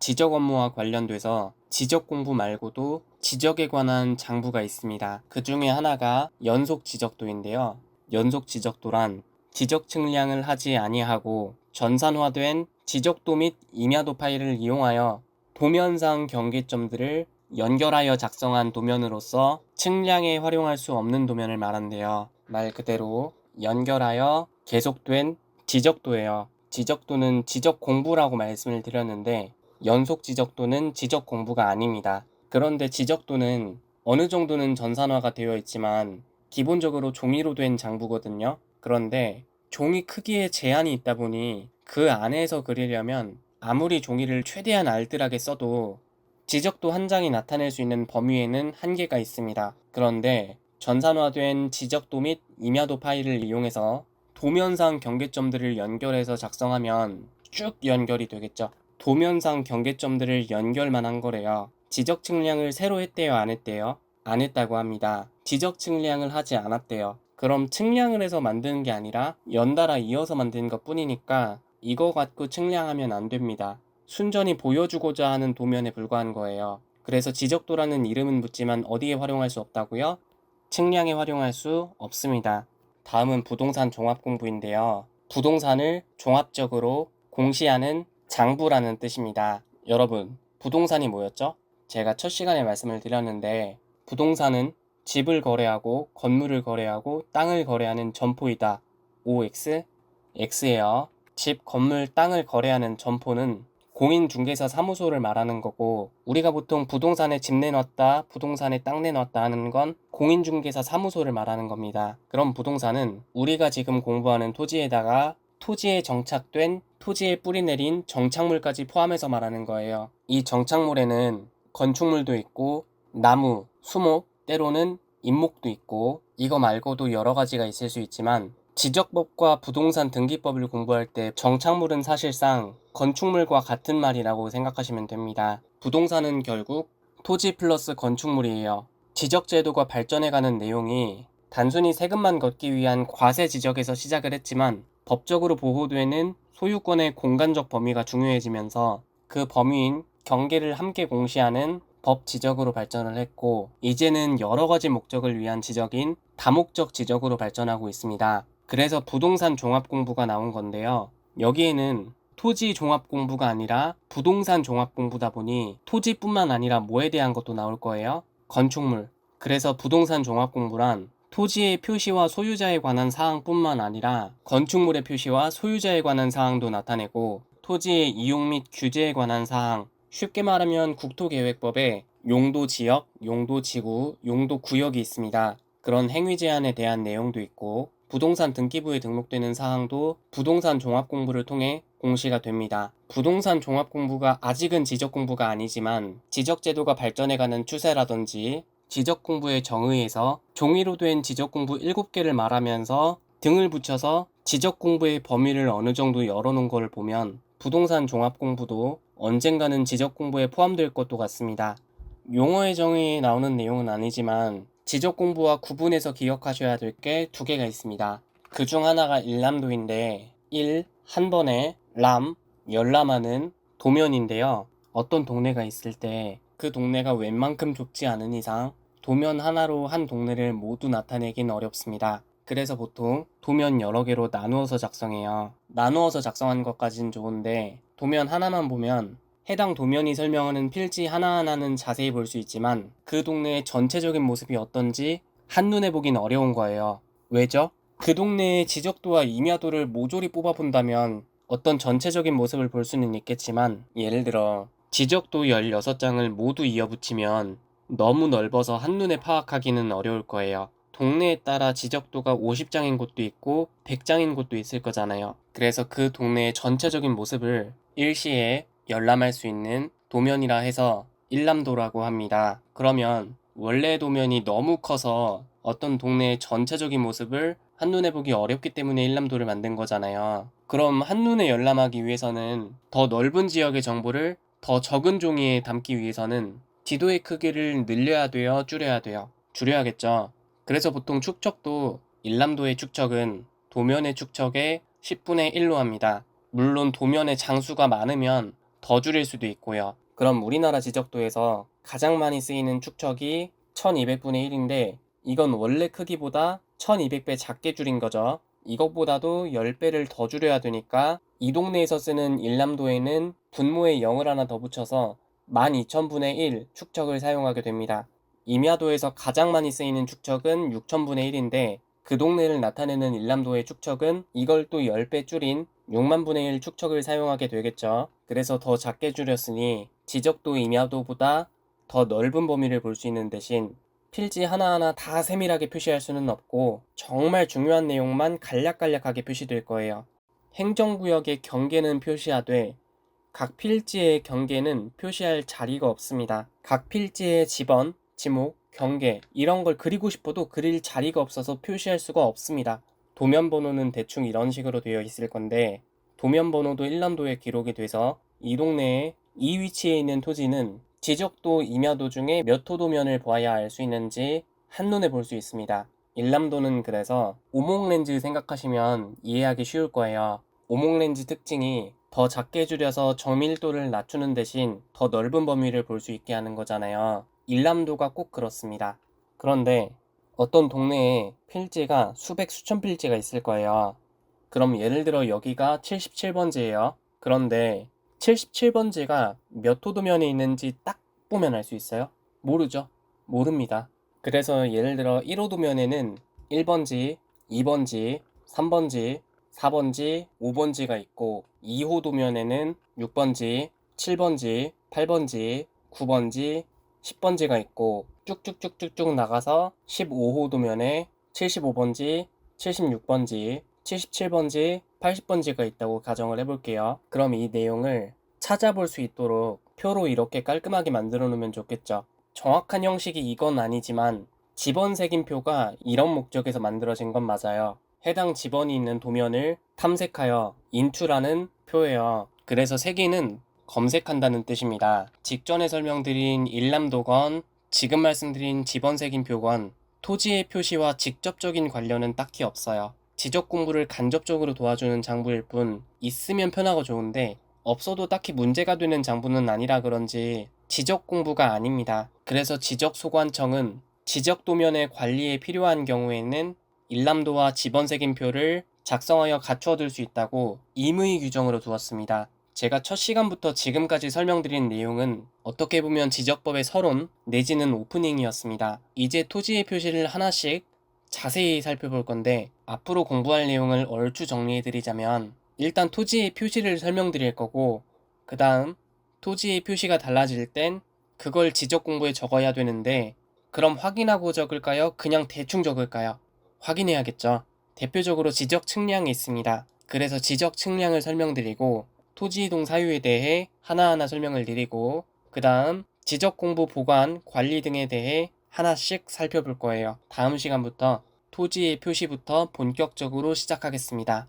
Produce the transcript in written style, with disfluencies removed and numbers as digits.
지적 업무와 관련돼서 지적 공부 말고도 지적에 관한 장부가 있습니다. 그 중에 하나가 연속 지적도인데요. 연속 지적도란 지적 측량을 하지 아니하고 전산화된 지적도 및 임야도 파일을 이용하여 도면상 경계점들을 연결하여 작성한 도면으로서 측량에 활용할 수 없는 도면을 말한대요. 말 그대로 연결하여 계속된 지적도예요. 지적도는 지적 공부라고 말씀을 드렸는데 연속 지적도는 지적 공부가 아닙니다. 그런데 지적도는 어느 정도는 전산화가 되어 있지만 기본적으로 종이로 된 장부거든요. 그런데 종이 크기에 제한이 있다 보니 그 안에서 그리려면 아무리 종이를 최대한 알뜰하게 써도 지적도 한 장이 나타낼 수 있는 범위에는 한계가 있습니다. 그런데 전산화된 지적도 및 임야도 파일을 이용해서 도면상 경계점들을 연결해서 작성하면 쭉 연결이 되겠죠. 도면상 경계점들을 연결만 한 거래요. 지적 측량을 새로 했대요, 안 했대요? 안 했다고 합니다. 지적 측량을 하지 않았대요. 그럼 측량을 해서 만드는 게 아니라 연달아 이어서 만든 것 뿐이니까 이거 갖고 측량하면 안 됩니다. 순전히 보여주고자 하는 도면에 불과한 거예요. 그래서 지적도라는 이름은 붙지만 어디에 활용할 수 없다고요? 측량에 활용할 수 없습니다. 다음은 부동산 종합 공부인데요. 부동산을 종합적으로 공시하는 장부라는 뜻입니다. 여러분, 부동산이 뭐였죠? 제가 첫 시간에 말씀을 드렸는데 부동산은 집을 거래하고 건물을 거래하고 땅을 거래하는 점포이다. OX, X예요. 집, 건물, 땅을 거래하는 점포는 공인중개사 사무소를 말하는 거고 우리가 보통 부동산에 집 내놨다, 부동산에 땅 내놨다 하는 건 공인중개사 사무소를 말하는 겁니다. 그럼 부동산은 우리가 지금 공부하는 토지에다가 토지에 정착된 토지에 뿌리 내린 정착물까지 포함해서 말하는 거예요. 이 정착물에는 건축물도 있고 나무, 수목, 때로는 인목도 있고 이거 말고도 여러 가지가 있을 수 있지만 지적법과 부동산 등기법을 공부할 때 정착물은 사실상 건축물과 같은 말이라고 생각하시면 됩니다. 부동산은 결국 토지 플러스 건축물이에요. 지적제도가 발전해가는 내용이 단순히 세금만 걷기 위한 과세 지적에서 시작을 했지만 법적으로 보호되는 소유권의 공간적 범위가 중요해지면서 그 범위인 경계를 함께 공시하는 법 지적으로 발전을 했고 이제는 여러 가지 목적을 위한 지적인 다목적 지적으로 발전하고 있습니다. 그래서 부동산 종합 공부가 나온 건데요. 여기에는 토지 종합 공부가 아니라 부동산 종합 공부다 보니 토지뿐만 아니라 뭐에 대한 것도 나올 거예요? 건축물. 그래서 부동산 종합 공부란 토지의 표시와 소유자에 관한 사항뿐만 아니라 건축물의 표시와 소유자에 관한 사항도 나타내고 토지의 이용 및 규제에 관한 사항, 쉽게 말하면 국토계획법에 용도지역, 용도지구, 용도구역이 있습니다. 그런 행위 제한에 대한 내용도 있고 부동산 등기부에 등록되는 사항도 부동산 종합공부를 통해 공시가 됩니다. 부동산 종합공부가 아직은 지적공부가 아니지만 지적제도가 발전해가는 추세라든지 지적공부의 정의에서 종이로 된 지적공부 7개를 말하면서 등을 붙여서 지적공부의 범위를 어느 정도 열어놓은 걸 보면 부동산 종합공부도 언젠가는 지적공부에 포함될 것도 같습니다. 용어의 정의에 나오는 내용은 아니지만 지적공부와 구분해서 기억하셔야 될 게 2개가 있습니다. 그 중 하나가 일람도인데 한 번에 람, 열람하는 도면인데요. 어떤 동네가 있을 때 그 동네가 웬만큼 좁지 않은 이상 도면 하나로 한 동네를 모두 나타내긴 어렵습니다. 그래서 보통 도면 여러 개로 나누어서 작성해요. 나누어서 작성하는 것까진 좋은데 도면 하나만 보면 해당 도면이 설명하는 필지 하나하나는 자세히 볼 수 있지만 그 동네의 전체적인 모습이 어떤지 한눈에 보긴 어려운 거예요. 왜죠? 그 동네의 지적도와 임야도를 모조리 뽑아본다면 어떤 전체적인 모습을 볼 수는 있겠지만 예를 들어 지적도 16장을 모두 이어붙이면 너무 넓어서 한눈에 파악하기는 어려울 거예요. 동네에 따라 지적도가 50장인 곳도 있고 100장인 곳도 있을 거잖아요. 그래서 그 동네의 전체적인 모습을 일시에 열람할 수 있는 도면이라 해서 일람도라고 합니다. 그러면 원래 도면이 너무 커서 어떤 동네의 전체적인 모습을 한눈에 보기 어렵기 때문에 일람도를 만든 거잖아요. 그럼 한눈에 열람하기 위해서는 더 넓은 지역의 정보를 더 적은 종이에 담기 위해서는 지도의 크기를 늘려야 돼요? 줄여야 돼요? 줄여야겠죠. 그래서 보통 축척도 일람도의 축척은 도면의 축척의 10분의 1로 합니다. 물론 도면의 장수가 많으면 더 줄일 수도 있고요. 그럼 우리나라 지적도에서 가장 많이 쓰이는 축척이 1200분의 1인데 이건 원래 크기보다 1200배 작게 줄인 거죠. 이것보다도 10배를 더 줄여야 되니까 이 동네에서 쓰는 일남도에는 분모에 0을 하나 더 붙여서 12000분의 1 축척을 사용하게 됩니다. 임야도에서 가장 많이 쓰이는 축척은 6000분의 1인데 그 동네를 나타내는 일남도의 축척은 이걸 또 10배 줄인 6만분의 1 축척을 사용하게 되겠죠. 그래서 더 작게 줄였으니 지적도 임야도보다 더 넓은 범위를 볼 수 있는 대신 필지 하나하나 다 세밀하게 표시할 수는 없고 정말 중요한 내용만 간략간략하게 표시될 거예요. 행정구역의 경계는 표시하되 각 필지의 경계는 표시할 자리가 없습니다. 각 필지의 지번, 지목, 경계 이런 걸 그리고 싶어도 그릴 자리가 없어서 표시할 수가 없습니다. 도면 번호는 대충 이런 식으로 되어 있을 건데 도면 번호도 일남도에 기록이 돼서 이 동네에 이 위치에 있는 토지는 지적도 임야도 중에 몇 호도면을 보아야 알 수 있는지 한눈에 볼 수 있습니다. 일남도는 그래서 오목렌즈 생각하시면 이해하기 쉬울 거예요. 오목렌즈 특징이 더 작게 줄여서 정밀도를 낮추는 대신 더 넓은 범위를 볼 수 있게 하는 거잖아요. 일남도가 꼭 그렇습니다. 그런데 어떤 동네에 필지가 수백 수천 필지가 있을 거예요. 그럼 예를 들어 여기가 77번지예요. 그런데 77번지가 몇 호도면에 있는지 딱 보면 알 수 있어요? 모르죠. 모릅니다. 그래서 예를 들어 1호도면에는 1번지, 2번지, 3번지, 4번지, 5번지가 있고 2호도면에는 6번지, 7번지, 8번지, 9번지, 10번지가 있고 쭉쭉쭉쭉쭉 나가서 15호도면에 75번지, 76번지, 77번지, 80번지가 있다고 가정을 해볼게요. 그럼 이 내용을 찾아볼 수 있도록 표로 이렇게 깔끔하게 만들어 놓으면 좋겠죠. 정확한 형식이 이건 아니지만 지번 색인표가 이런 목적에서 만들어진 건 맞아요. 해당 지번이 있는 도면을 탐색하여 인투라는 표예요. 그래서 색인은 검색한다는 뜻입니다. 직전에 설명드린 일남도건, 지금 말씀드린 지번 색인표건 토지의 표시와 직접적인 관련은 딱히 없어요. 지적 공부를 간접적으로 도와주는 장부일 뿐 있으면 편하고 좋은데 없어도 딱히 문제가 되는 장부는 아니라 그런지 지적 공부가 아닙니다. 그래서 지적소관청은 지적 도면의 관리에 필요한 경우에는 일남도와 지번색인표를 작성하여 갖추어 둘 수 있다고 임의 규정으로 두었습니다. 제가 첫 시간부터 지금까지 설명드린 내용은 어떻게 보면 지적법의 서론 내지는 오프닝이었습니다. 이제 토지의 표시를 하나씩 자세히 살펴볼 건데 앞으로 공부할 내용을 얼추 정리해드리자면 일단 토지의 표시를 설명드릴 거고 그 다음 토지의 표시가 달라질 땐 그걸 지적 공부에 적어야 되는데 그럼 확인하고 적을까요? 그냥 대충 적을까요? 확인해야겠죠. 대표적으로 지적 측량이 있습니다. 그래서 지적 측량을 설명드리고 토지 이동 사유에 대해 하나하나 설명을 드리고 그 다음 지적 공부 보관, 관리 등에 대해 하나씩 살펴볼 거예요. 다음 시간부터 토지의 표시부터 본격적으로 시작하겠습니다.